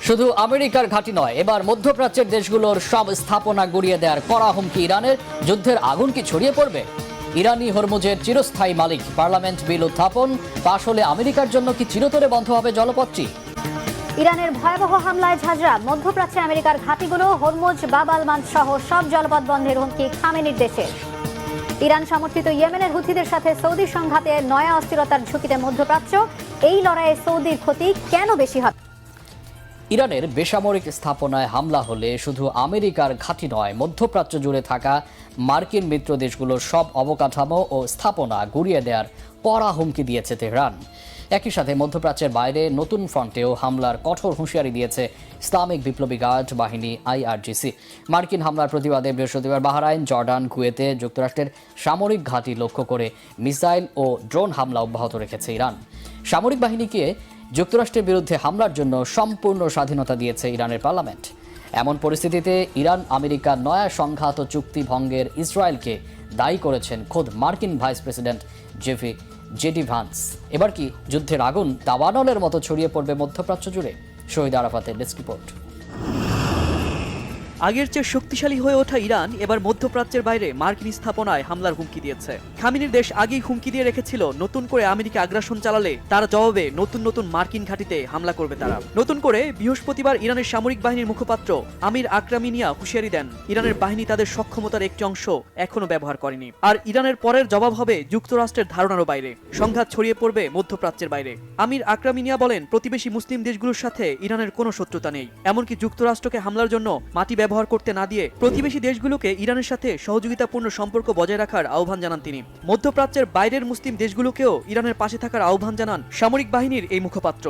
শুধু আমেরিকার ঘাঁটি নয়, এবার মধ্যপ্রাচ্যের দেশগুলোর সব স্থাপনা গুড়িয়ে দেওয়ার কড়া হুমকি ইরানের। যুদ্ধের আগুন কি ছড়িয়ে পড়বে? ইরানি হরমুজের চিরস্থায়ী মালিক পার্লামেন্ট বিল উত্থাপন পাশ হলে আমেরিকার জন্য কি চিরতরে বন্ধ হবে জলপথটি? ইরানের ভয়াবহ হামলায় ঝাঁঝরা মধ্যপ্রাচ্যে আমেরিকার ঘাঁটিগুলো। হরমুজ, বাব আল মান্দ সহ সব জলপথ বন্ধের হুমকি খামেনির দেশের। ইরান সমর্থিত ইয়েমেনের হুথিদের সাথে সৌদির সংঘাতে নয়া অস্থিরতার ঝুঁকিতে মধ্যপ্রাচ্য। এই লড়াইয়ে সৌদির ক্ষতি কেন বেশি হবে? ইরানের বেসামরিক স্থাপনায় হামলা হলে শুধু আমেরিকার ঘাঁটি নয়, মধ্যপ্রাচ্য জুড়ে থাকা মার্কিন মিত্র দেশগুলোর সব অবকাঠামো ও স্থাপনা গুড়িয়ে দেওয়ার কড়া হুমকি দিয়েছে তেহরান। একই সাথে মধ্যপ্রাচ্যের বাইরে নতুন ফ্রন্টেও হামলার কঠোর হুঁশিয়ারি দিয়েছে ইসলামিক বিপ্লবী গার্ড বাহিনী IRGC। মার্কিন হামলার প্রতিবাদে বৃহস্পতিবার বাহরাইন, জর্ডান, কুয়েতে যুক্তরাষ্ট্রের সামরিক ঘাঁটি লক্ষ্য করে মিসাইল ও ড্রোন হামলা অব্যাহত রেখেছে ইরান। সামরিক বাহিনীকে যুক্তরাষ্ট্রের বিরুদ্ধে হামলার জন্য সম্পূর্ণ স্বাধীনতা দিয়েছে ইরানের পার্লামেন্ট। এমন পরিস্থিতিতে ইরান আমেরিকার নয়া সংঘাত চুক্তি ভঙ্গের ইসরায়েলকে দায়ী করেছেন খোদ মার্কিন ভাইস প্রেসিডেন্ট জেডি ভান্স। এবার কি যুদ্ধের আগুন দাবানলের মতো ছড়িয়ে পড়বে মধ্যপ্রাচ্য জুড়ে? শহীদ আরাফাতের ডেস্ক রিপোর্ট। আগের চেয়ে শক্তিশালী হয়ে ওঠা ইরান এবার মধ্যপ্রাচ্যের বাইরে মার্কিন স্থাপনায় হামলার হুমকি দিয়েছে। খামেনির দেশ আগেই হুমকি দিয়ে রেখেছিল নতুন করে আমেরিকা আগ্রাসন চালালে তার জবাবে নতুন নতুন মার্কিন ঘাঁটিতে হামলা করবে তারা। নতুন করে বৃহস্পতিবার ইরানের সামরিক বাহিনীর মুখপাত্র আমির আকরামিনিয়া হুঁশিয়ারি দেন, ইরানের বাহিনী তাদের সক্ষমতার একটি অংশ এখনো ব্যবহার করেনি, আর ইরানের পরের জবাব হবে যুক্তরাষ্ট্রের ধারণারও বাইরে। সংঘাত ছড়িয়ে পড়বে মধ্যপ্রাচ্যের বাইরে। আমির আকরামিনিয়া বলেন, প্রতিবেশী মুসলিম দেশগুলোর সাথে ইরানের কোনো শত্রুতা নেই, এমনকি যুক্তরাষ্ট্রকে হামলার জন্য মাটি ব্যবহার করতে না দিয়ে প্রতিবেশী দেশগুলোকে ইরানের সাথে সহযোগিতাপূর্ণ সম্পর্ক বজায় রাখার আহ্বান জানান তিনি। মধ্যপ্রাচ্যের বাইরের মুসলিম দেশগুলোকেও ইরানের পাশে থাকার আহ্বান জানান সামরিক বাহিনীর এই মুখপাত্র।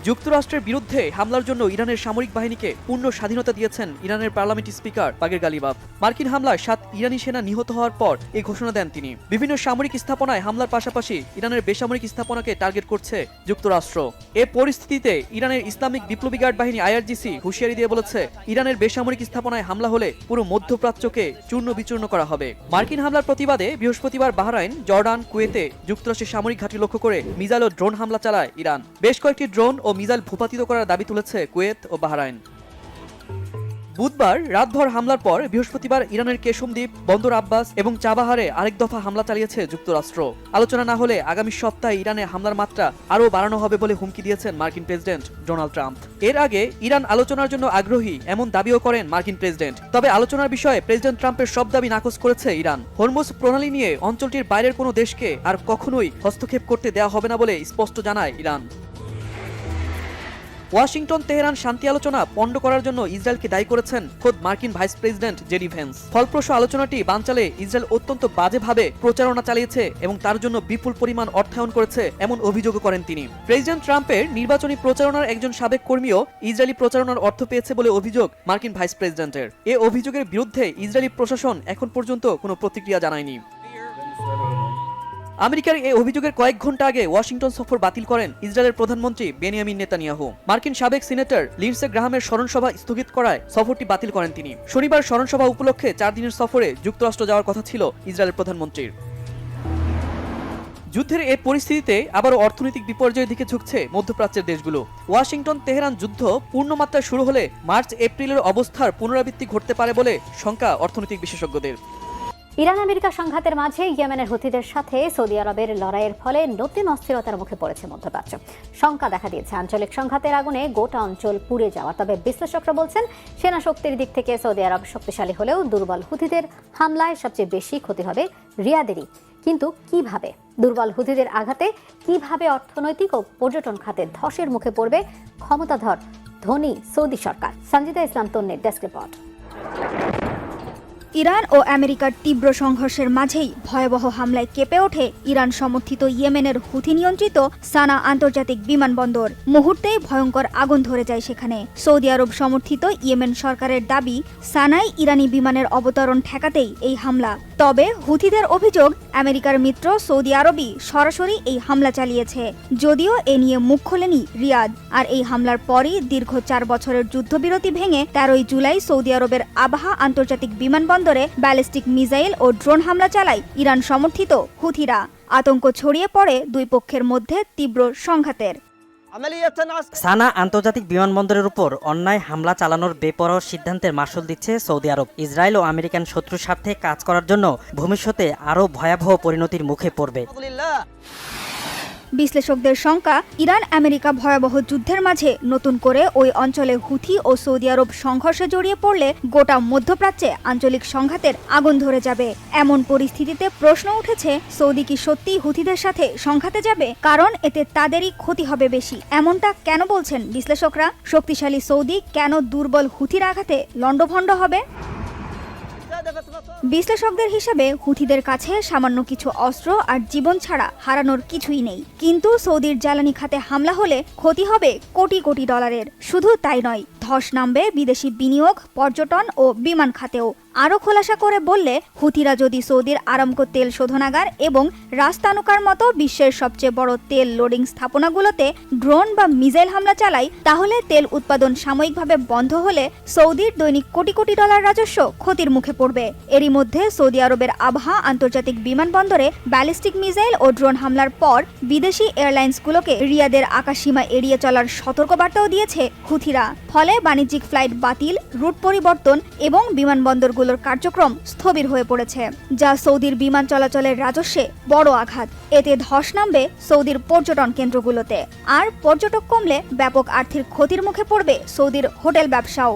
যুক্তরাষ্ট্রের বিরুদ্ধে হামলার জন্য ইরানের সামরিক বাহিনীকে পূর্ণ স্বাধীনতা দিয়েছেন ইরানের পার্লামেন্ট স্পিকার বাগের গালিবাফ। মার্কিন হামলায় 7 ইরানি সেনা নিহত হওয়ার পর এই ঘোষণা দেন তিনি। বিভিন্ন সামরিক স্থাপনায় হামলার পাশাপাশি ইরানের বেসামরিক স্থাপনাকে টার্গেট করছে যুক্তরাষ্ট্র। এ পরিস্থিতিতে ইরানের ইসলামিক বিপ্লবী গার্ড বাহিনী IRGC হুঁশিয়ারি দিয়ে বলেছে, ইরানের বেসামরিক স্থাপনায় হামলা হলে পুরো মধ্যপ্রাচ্যকে চূর্ণ বিচূর্ণ করা হবে। মার্কিন হামলার প্রতিবাদে বৃহস্পতিবার বাহরাইন, জর্ডান, কুয়েতে যুক্তরাষ্ট্রের সামরিক ঘাঁটি লক্ষ্য করে মিসাইল ও ড্রোন হামলা চালায় ইরান। বেশ কয়েকটি ড্রোন ও মিসাইল ভূপাতিত করার দাবি তুলেছে কুয়েত ও বাহরাইন। বুধবার রাতভর হামলার পর বৃহস্পতিবার ইরানের কেশম দ্বীপ, বন্দর আব্বাস এবং চাবাহারে আরেক দফা হামলা চালিয়েছে যুক্তরাষ্ট্র। আলোচনা না হলে আগামী সপ্তাহে ইরানে হামলার মাত্রা আরও বাড়ানো হবে বলে হুমকি দিয়েছেন মার্কিন প্রেসিডেন্ট ডোনাল্ড ট্রাম্প। এর আগে ইরান আলোচনার জন্য আগ্রহী এমন দাবিও করেন মার্কিন প্রেসিডেন্ট। তবে আলোচনার বিষয়ে প্রেসিডেন্ট ট্রাম্পের সব দাবি নাকচ করেছে ইরান। হরমুজ প্রণালী নিয়ে অঞ্চলটির বাইরের কোনো দেশকে আর কখনোই হস্তক্ষেপ করতে দেওয়া হবে না বলে স্পষ্ট জানায় ইরান। ওয়াশিংটন তেহরান শান্তি আলোচনা পণ্ড করার জন্য ইসরায়েলকে দায়ী করেছেন খোদ মার্কিন ভাইস প্রেসিডেন্ট জেডি ভ্যান্স। ফলপ্রসূ আলোচনাটি বানচালে ইসরায়েল অত্যন্ত বাজেভাবে প্রচারণা চালিয়েছে এবং তার জন্য বিপুল পরিমাণ অর্থায়ন করেছে এমন অভিযোগও করেন তিনি। প্রেসিডেন্ট ট্রাম্পের নির্বাচনী প্রচারণার একজন সাবেক কর্মীও ইসরায়েলি প্রচারণার অর্থ পেয়েছে বলে অভিযোগ মার্কিন ভাইস প্রেসিডেন্টের। এ অভিযোগের বিরুদ্ধে ইসরায়েলি প্রশাসন এখন পর্যন্ত কোনো প্রতিক্রিয়া জানায়নি। আমেরিকার এই অভিযোগের কয়েক ঘন্টা আগে ওয়াশিংটন সফর বাতিল করেন ইসরায়েলের প্রধানমন্ত্রী বেনিয়ামিন নেতানিয়াহু। মার্কিন সাবেক সিনেটর লিন্ডসে গ্রাহামের স্মরণসভা স্থগিত করায় সফরটি বাতিল করেন তিনি। শনিবার স্মরণসভা উপলক্ষে 4 দিনের সফরে যুক্তরাষ্ট্র যাওয়ার কথা ছিল ইসরায়েলের প্রধানমন্ত্রীর। যুদ্ধের এই পরিস্থিতিতে আবারও অর্থনৈতিক বিপর্যয়ের দিকে ঝুঁকছে মধ্যপ্রাচ্যের দেশগুলো। ওয়াশিংটন তেহরান যুদ্ধ পূর্ণমাত্রায় শুরু হলে মার্চ-এপ্রিলের অবস্থার পুনরাবৃত্তি ঘটতে পারে বলে শঙ্কা অর্থনৈতিক বিশেষজ্ঞদের। ইরান আমেরিকা সংঘাতের মাঝে ইয়েমেনের হুথিদের সাথে সৌদি আরবের লড়াইয়ের ফলে নতুন অস্থিরতার মুখে পড়েছে মধ্যপ্রাচ্য। শঙ্কা দেখা দিয়েছে আঞ্চলিক সংঘাতের আগুনে গোটা অঞ্চল পুড়ে যাওয়া। তবে বিশ্লেষকরা বলছেন, সেনা শক্তির দিক থেকে সৌদি আরব শক্তিশালী হলেও দুর্বল হুথিদের হামলায় সবচেয়ে বেশি ক্ষতি হবে রিয়াদেরই। কিন্তু কিভাবে? দুর্বল হুথিদের আঘাতে কিভাবে অর্থনৈতিক ও পর্যটন খাতে ধসের মুখে পড়বে ক্ষমতাধর ধনী সৌদি সরকার? সঞ্জিদা ইসলাম তন্নির ডেস্ক রিপোর্ট। ইরান ও আমেরিকার তীব্র সংঘর্ষের মাঝেই ভয়াবহ হামলায় কেঁপে ওঠে ইরান সমর্থিত ইয়েমেনের হুথি নিয়ন্ত্রিত সানা আন্তর্জাতিক বিমানবন্দর। মুহূর্তেই ভয়ঙ্কর আগুন ধরে যায় সেখানে। সৌদি আরব সমর্থিত ইয়েমেন সরকারের দাবি, সানায় ইরানি বিমানের অবতরণ ঠেকাতেই এই হামলা। তবে হুথিদের অভিযোগ, আমেরিকার মিত্র সৌদি আরবই সরাসরি এই হামলা চালিয়েছে। যদিও এ নিয়ে মুখ খোলেনি রিয়াদ। আর এই হামলার পরই দীর্ঘ 4 বছরের যুদ্ধবিরতি ভেঙে 13 জুলাই সৌদি আরবের আবাহা আন্তর্জাতিক বিমানবন্দরে ব্যালিস্টিক মিসাইল ও ড্রোন হামলা চালায় ইরান সমর্থিত হুথিরা। আতঙ্ক ছড়িয়ে পড়ে দুই পক্ষের মধ্যে তীব্র সংঘাতের। সানা আন্তর্জাতিক বিমানবন্দরের উপর অন্যায় হামলা চালানোর বেপরোয়া সিদ্ধান্তের মাসুল দিচ্ছে সৌদি আরব। ইসরায়েল ও আমেরিকান শত্রু স্বার্থে কাজ করার জন্য ভবিষ্যতে আরও ভয়াবহ পরিণতির মুখে পড়বে। বিশ্লেষকদের শঙ্কা, ইরান আমেরিকা ভয়াবহ যুদ্ধের মাঝে নতুন করে ওই অঞ্চলে হুথি ও সৌদি আরব সংঘর্ষে জড়িয়ে পড়লে গোটা মধ্যপ্রাচ্যে আঞ্চলিক সংঘাতের আগুন ধরে যাবে। এমন পরিস্থিতিতে প্রশ্ন উঠেছে, সৌদি কি সত্যিই হুথিদের সাথে সংঘাতে যাবে? কারণ এতে তাদেরই ক্ষতি হবে বেশি। এমনটা কেন বলছেন বিশ্লেষকরা? শক্তিশালী সৌদি কেন দুর্বল হুথির আঘাতে লণ্ডভণ্ড হবে? বিশ্লেষকদের হিসাবে হুথিদের কাছে সামান্য কিছু অস্ত্র আর জীবন ছাড়া হারানোর কিছুই নেই। কিন্তু সৌদির জ্বালানি খাতে হামলা হলে ক্ষতি হবে কোটি কোটি ডলারের। শুধু তাই নয়, ধস নামবে বিদেশি বিনিয়োগ, পর্যটন ও বিমান খাতেও। আরও খোলাসা করে বললে, হুথিরা যদি সৌদির আরামকো তেল শোধনাগার এবং রাস্তানুকার মতো বিশ্বের সবচেয়ে বড় তেল লোডিং স্থাপনাগুলোতে ড্রোন বা মিসাইল হামলা চালায়, তাহলে তেল উৎপাদন সাময়িকভাবে বন্ধ হলে সৌদির দৈনিক কোটি কোটি ডলার রাজস্ব ক্ষতির মুখে পড়বে। এরই মধ্যে সৌদি আরবের আবহা আন্তর্জাতিক বিমানবন্দরে ব্যালিস্টিক মিসাইল ও ড্রোন হামলার পর বিদেশি এয়ারলাইন্সগুলোকে রিয়াদের আকাশসীমা এড়িয়ে চলার সতর্কবার্তাও দিয়েছে হুথিরা। ফলে বাণিজ্যিক ফ্লাইট বাতিল, রুট পরিবর্তন এবং বিমানবন্দরগুলোর কার্যক্রম স্থবির হয়ে পড়েছে, যা সৌদির বিমান চলাচলের রাজস্বে বড় আঘাত। এতে ধস নামবে সৌদির পর্যটন কেন্দ্রগুলোতে, আর পর্যটক কমলে ব্যাপক আর্থিক ক্ষতির মুখে পড়বে সৌদির হোটেল ব্যবসাও।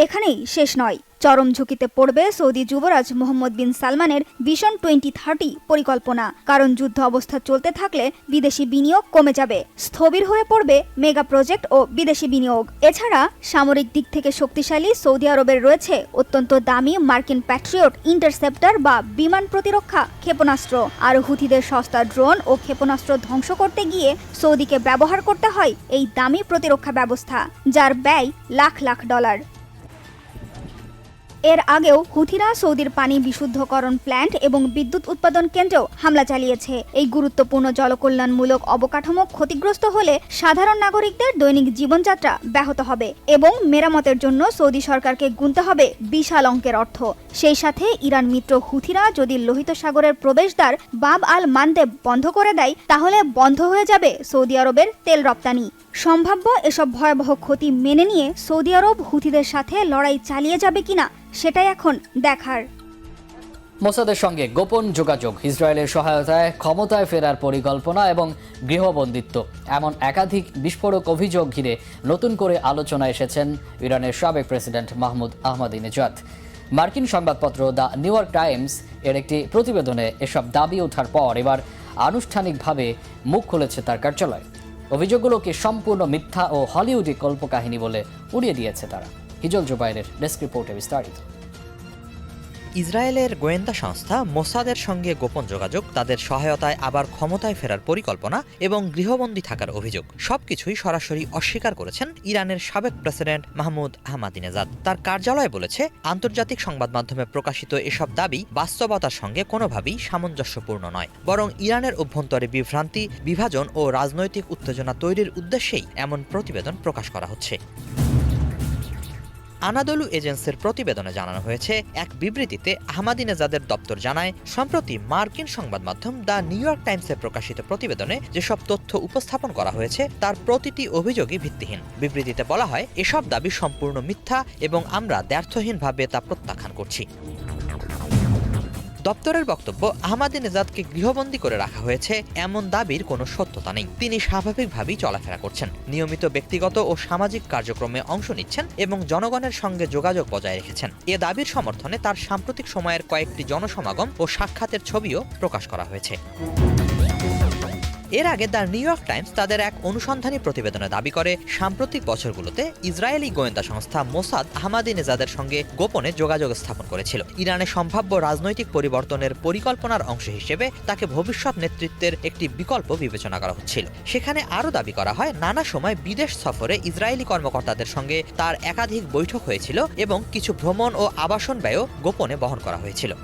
এখানেই শেষ নয়, চরম ঝুঁকিতে পড়বে সৌদি যুবরাজ মোহাম্মদ বিন সালমানের ভিশন 2030 পরিকল্পনা। কারণ যুদ্ধ অবস্থা চলতে থাকলে বিদেশি বিনিয়োগ কমে যাবে, স্থবির হয়ে পড়বে মেগা প্রজেক্ট ও বিদেশি বিনিয়োগ। এছাড়া সামরিক দিক থেকে শক্তিশালী সৌদি আরবের রয়েছে অত্যন্ত দামি মার্কিন প্যাট্রিয়ট ইন্টারসেপ্টর বা বিমান প্রতিরক্ষা ক্ষেপণাস্ত্র। আর হুথিদের সস্তা ড্রোন ও ক্ষেপণাস্ত্র ধ্বংস করতে গিয়ে সৌদিকে ব্যবহার করতে হয় এই দামি প্রতিরক্ষা ব্যবস্থা, যার ব্যয় লাখ লাখ ডলার। এর আগেও হুথিরা সৌদির পানি বিশুদ্ধকরণ প্ল্যান্ট এবং বিদ্যুৎ উৎপাদন কেন্দ্রেও হামলা চালিয়েছে। এই গুরুত্বপূর্ণ জলকল্যাণমূলক অবকাঠামো ক্ষতিগ্রস্ত হলে সাধারণ নাগরিকদের দৈনিক জীবনযাত্রা ব্যাহত হবে এবং মেরামতের জন্য সৌদি সরকারকে গুনতে হবে বিশাল অঙ্কের অর্থ। সেই সাথে ইরান মিত্র হুথিরা যদি লোহিত সাগরের প্রবেশদ্বার বাব আল মানদেব বন্ধ করে দেয়, তাহলে বন্ধ হয়ে যাবে সৌদি আরবের তেল রপ্তানি। সম্ভাব্য এসব ভয়াবহ ক্ষতি মেনে নিয়ে সৌদি আরব হুথিদের সাথে লড়াই চালিয়ে যাবে কিনা সেটাই এখন দেখার। মোসাদের সঙ্গে গোপন যোগাযোগ, ইসরায়েলের সহায়তায় ক্ষমতায় ফেরার পরিকল্পনা এবং গৃহবন্দিত্ব, এমন একাধিক বিস্ফোরক অভিযোগ ঘিরে নতুন করে আলোচনায় এসেছেন ইরানের সাবেক প্রেসিডেন্ট মাহমুদ আহমাদিনেজাদ। মার্কিন সংবাদপত্র দ্য নিউ ইয়র্ক টাইমস এর একটি প্রতিবেদনে এসব দাবি ওঠার পর এবার আনুষ্ঠানিকভাবে মুখ খুলেছে তার কার্যালয়। অভিযোগগুলোকে সম্পূর্ণ মিথ্যা ও হলিউডি কল্পকাহিনী বলে উড়িয়ে দিয়েছে তারা। হিজল জুবাইরের ডেস্ক রিপোর্টে বিস্তারিত। ইসরায়েলের গোয়েন্দা সংস্থা মোসাদের সঙ্গে গোপন যোগাযোগ, তাদের সহায়তায় আবার ক্ষমতায় ফেরার পরিকল্পনা এবং গৃহবন্দী থাকার অভিযোগ সবকিছুই সরাসরি অস্বীকার করেছেন ইরানের সাবেক প্রেসিডেন্ট মাহমুদ আহমাদিনেজাদ। তার কার্যালয় বলেছে, আন্তর্জাতিক সংবাদ মাধ্যমে প্রকাশিত এসব দাবি বাস্তবতার সঙ্গে কোনোভাবেই সামঞ্জস্যপূর্ণ নয়, বরং ইরানের অভ্যন্তরে বিভ্রান্তি, বিভাজন ও রাজনৈতিক উত্তেজনা তৈরির উদ্দেশ্যেই এমন প্রতিবেদন প্রকাশ করা হচ্ছে। আনাদলু এজেন্সির প্রতিবেদনে জানানো হয়েছে, এক বিবৃতিতে আহমাদিনেজাদের দপ্তর জানায়, সম্প্রতি মার্কিন সংবাদ মাধ্যম দ্য নিউ ইয়র্ক টাইমসে প্রকাশিত প্রতিবেদনে যেসব তথ্য উপস্থাপন করা হয়েছে তার প্রতিটি অভিযোগই ভিত্তিহীন। বিবৃতিতে বলা হয়, এসব দাবি সম্পূর্ণ মিথ্যা এবং আমরা দ্ব্যর্থহীনভাবে তা প্রত্যাখ্যান করছি। দপ্তরের বক্তব্য, আহমাদিনেজাদকে গৃহবন্দী করে রাখা হয়েছে এমন দাবির কোনো সত্যতা নেই। তিনি স্বাভাবিকভাবেই চলাফেরা করছেন, নিয়মিত ব্যক্তিগত ও সামাজিক কার্যক্রমে অংশ নিচ্ছেন এবং জনগণের সঙ্গে যোগাযোগ বজায় রেখেছেন। এ দাবির সমর্থনে তার সাম্প্রতিক সময়ের কয়েকটি জনসমাগম ও সাক্ষাতের ছবিও প্রকাশ করা হয়েছে। এর আগে দ্য নিউ ইয়র্ক টাইমস তাদের এক অনুসন্ধানী প্রতিবেদনে দাবি করে, সাম্প্রতিক বছরগুলোতে ইসরায়েলি গোয়েন্দা সংস্থা মোসাদ আহমাদিনেজাদের সঙ্গে গোপনে যোগাযোগ স্থাপন করেছিল। ইরানে সম্ভাব্য রাজনৈতিক পরিবর্তনের পরিকল্পনার অংশ হিসেবে তাকে ভবিষ্যৎ নেতৃত্বের একটি বিকল্প বিবেচনা করা হচ্ছিল। সেখানে আরও দাবি করা হয়, নানা সময় বিদেশ সফরে ইসরায়েলি কর্মকর্তাদের সঙ্গে তার একাধিক বৈঠক হয়েছিল এবং কিছু ভ্রমণ ও আবাসন ব্যয়ও গোপনে বহন করা হয়েছিল।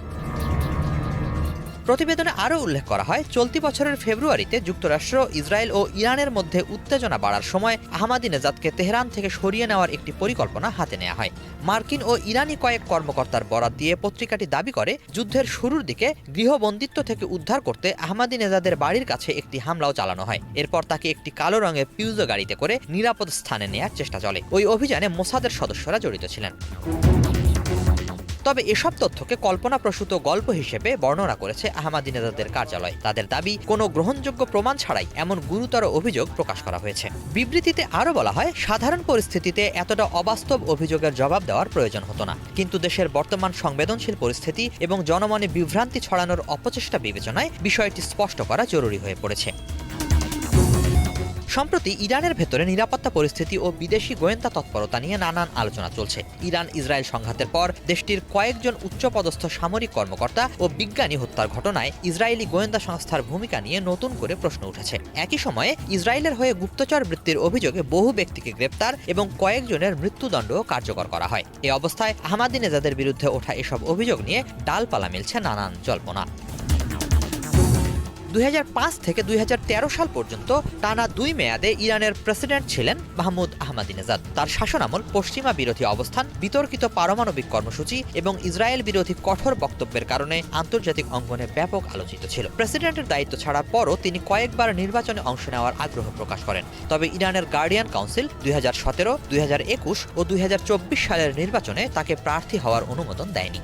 প্রতিবেদনে আরও উল্লেখ করা হয়, চলতি বছরের ফেব্রুয়ারিতে যুক্তরাষ্ট্র, ইসরায়েল ও ইরানের মধ্যে উত্তেজনা বাড়ার সময় আহমাদিনেজাদকে তেহরান থেকে সরিয়ে নেওয়ার একটি পরিকল্পনা হাতে নেওয়া হয়। মার্কিন ও ইরানি কয়েক কর্মকর্তার বরাত দিয়ে পত্রিকাটি দাবি করে, যুদ্ধের শুরুর দিকে গৃহবন্দিত্ব থেকে উদ্ধার করতে আহমাদিনেজাদের বাড়ির কাছে একটি হামলাও চালানো হয়। এরপর তাকে একটি কালো রঙের পিউজো গাড়িতে করে নিরাপদ স্থানে নেয়ার চেষ্টা চলে। ওই অভিযানে মোসাদের সদস্যরা জড়িত ছিলেন। তবে এসব তথ্যকে কল্পনাপ্রসূত গল্প হিসেবে বর্ণনা করেছে আহমাদিনেজাদের কার্যালয়। তাদের দাবি, কোনো গ্রহণযোগ্য প্রমাণ ছাড়াই এমন গুরুতর অভিযোগ প্রকাশ করা হয়েছে। বিবৃতিতে আরও বলা হয়, সাধারণ পরিস্থিতিতে এতটা অবাস্তব অভিযোগের জবাব দেওয়ার প্রয়োজন হতো না, কিন্তু দেশের বর্তমান সংবেদনশীল পরিস্থিতি এবং জনমনে বিভ্রান্তি ছড়ানোর অপচেষ্টা বিবেচনায় বিষয়টি স্পষ্ট করা জরুরি হয়ে পড়েছে। সম্প্রতি ইরানের ভেতরে নিরাপত্তা পরিস্থিতি ও বিদেশি গোয়েন্দা তৎপরতা নিয়ে নানান আলোচনা চলছে। ইরান ইসরায়েল সংঘাতের পর দেশটির কয়েকজন উচ্চপদস্থ সামরিক কর্মকর্তা ও বিজ্ঞানী হত্যার ঘটনায় ইসরায়েলি গোয়েন্দা সংস্থার ভূমিকা নিয়ে নতুন করে প্রশ্ন উঠেছে। একই সময়ে ইসরায়েলের হয়ে গুপ্তচর বৃত্তির অভিযোগে বহু ব্যক্তিকে গ্রেপ্তার এবং কয়েকজনের মৃত্যুদণ্ডও কার্যকর করা হয়। এ অবস্থায় আহমাদিনেজাদের বিরুদ্ধে ওঠা এসব অভিযোগ নিয়ে ডালপালা মেলছে নানান জল্পনা। 2005 থেকে 2013 সাল পর্যন্ত টানা 2 মেয়াদে ইরানের প্রেসিডেন্ট ছিলেন মাহমুদ আহমাদিনেজাদ। তার শাসনামল পশ্চিমা বিরোধী অবস্থান, বিতর্কিত পারমাণবিক কর্মসূচি এবং ইসরায়েল বিরোধী কঠোর বক্তব্যের কারণে আন্তর্জাতিক অঙ্গনে ব্যাপক আলোচিত ছিল। প্রেসিডেন্টের দায়িত্ব ছাড়ার পরও তিনি কয়েকবার নির্বাচনে অংশ নেওয়ার আগ্রহ প্রকাশ করেন। তবে ইরানের গার্ডিয়ান কাউন্সিল 2017, 2021 ও 2024 সালের নির্বাচনে তাকে প্রার্থী হওয়ার অনুমোদন দেয়নি।